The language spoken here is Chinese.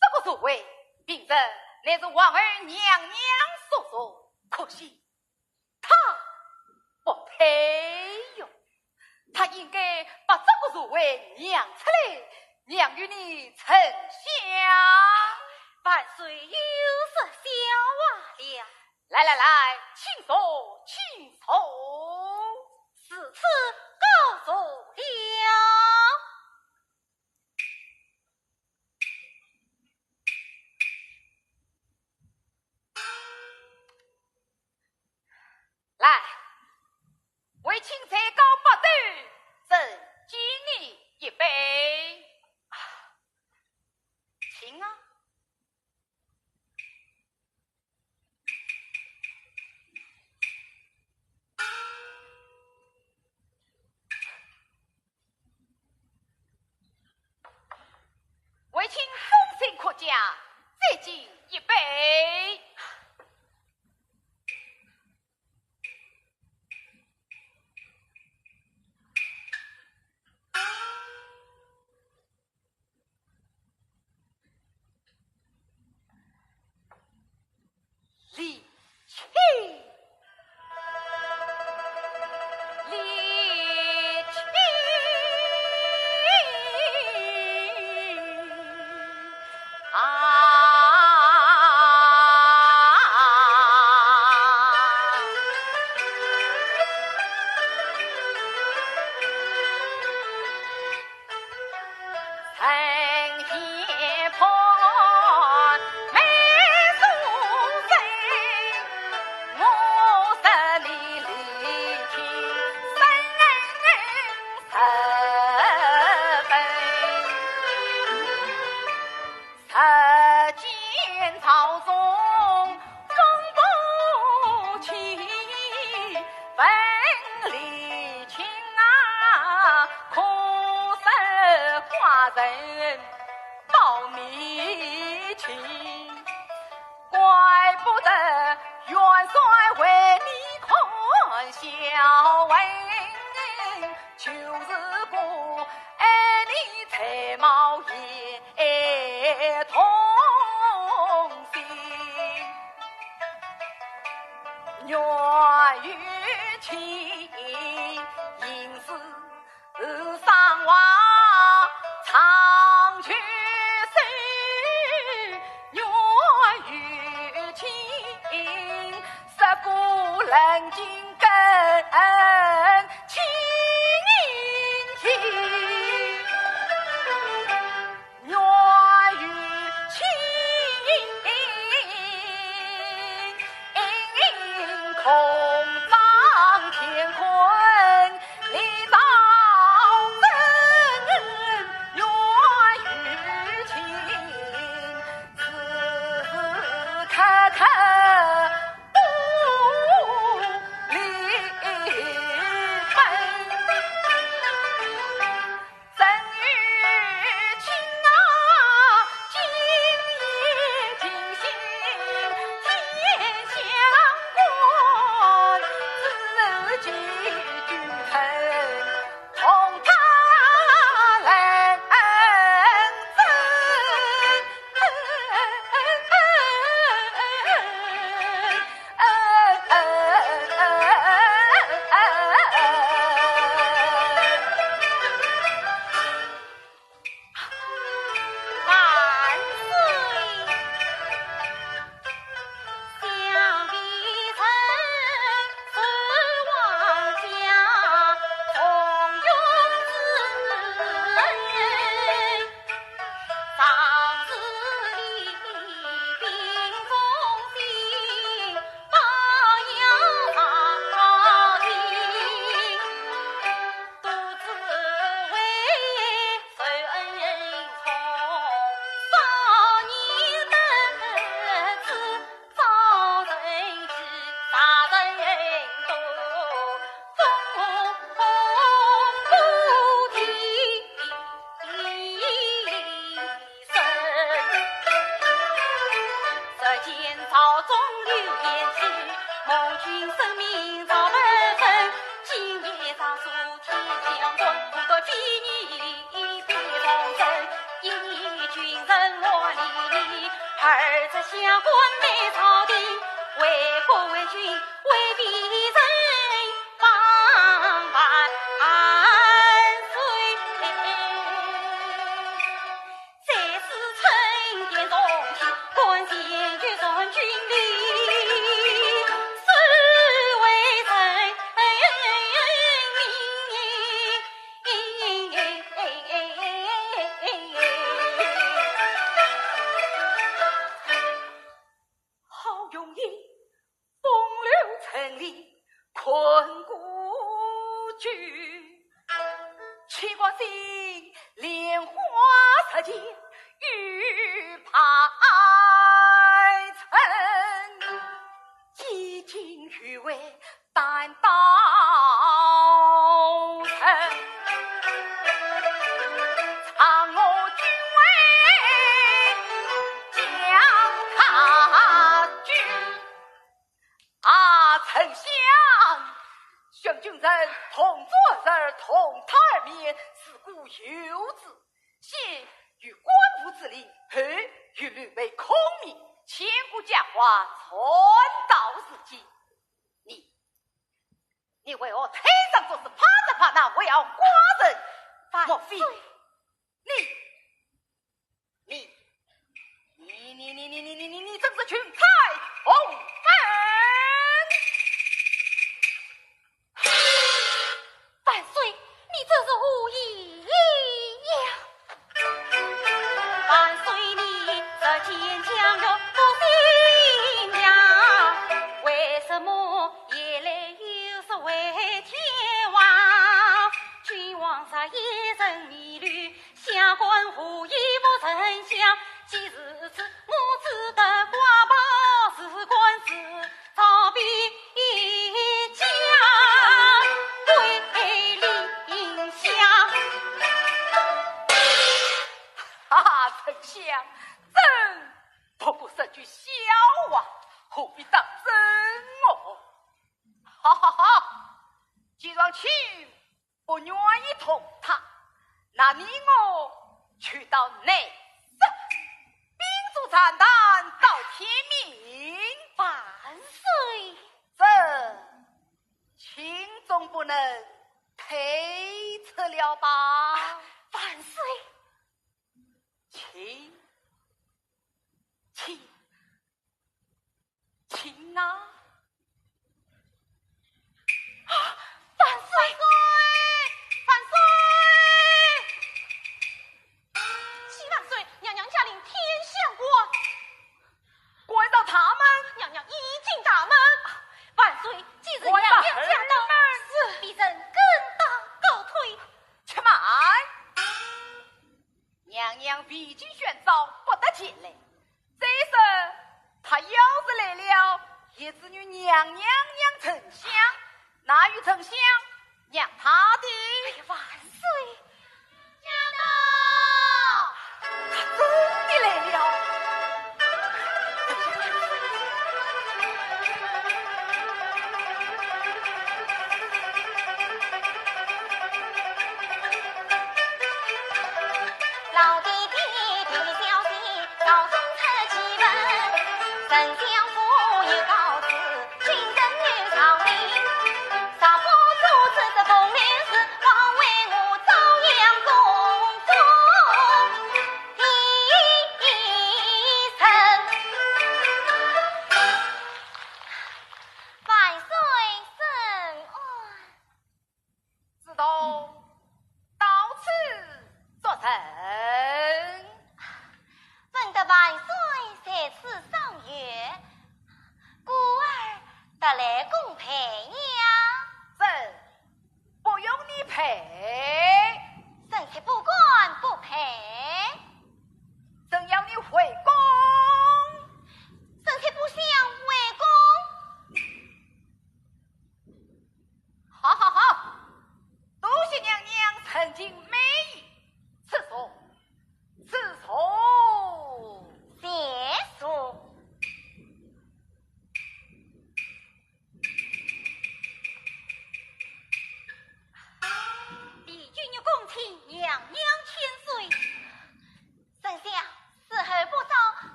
这个所谓病人乃是王儿娘娘所说，可惜他不配哟。他应该把这个所谓酿出来，娘与你呈下。万岁有失小娃了。来来来，请坐，请坐。此次告诉了。来，为钦才高八斗，赠敬你一杯。请啊。为请风声可嘉，再敬一杯。人报你情，怪不得元帅为你宽孝文，就是不爱你才貌也同心，愿与情应是上望长去世，愿与情十古人今更亲情，愿与情空当乾坤理道真，愿与情时时刻刻不离儿子下官来朝廷，为国为君，为别人帮万岁。再是春殿重庆，官衔就从军里，是为人好容易风流成立困孤居，七国心莲花色间玉排成，几经余味担当成，藏我君位将他居。丞相，宣君人同坐而同他而眠，自古有之。现与官府之礼，后与吕备孔明，千古佳话传到如今。你为我推上做事，怕着怕那，我要寡人，莫非你真是群才红粉！万岁，你这是无意呀！万岁，你这坚强又不信呀？为什么夜来又是为天王？君王杀一人迷虑，下官无意不丞相。既如此，我只得挂报是官司，朝比家归临下。丞相，真不过是句笑话，何必当真哦？既然卿不愿意同他，那你我去到内室，秉烛长谈到天明。万岁，这卿总不能推测了吧？万岁，卿啊！万岁，万岁！七万岁，娘娘驾临天相国。怪到他们，娘娘已进大门。万岁，既然娘娘驾到，是必人更当告退。且慢，娘娘必经宣召，不得进来。这时他要是来了，也只与娘娘娘丞相，那与丞相让他的。哎呀，万岁！驾到，他真的来了。老弟弟的消息，朝中出奇闻，丞相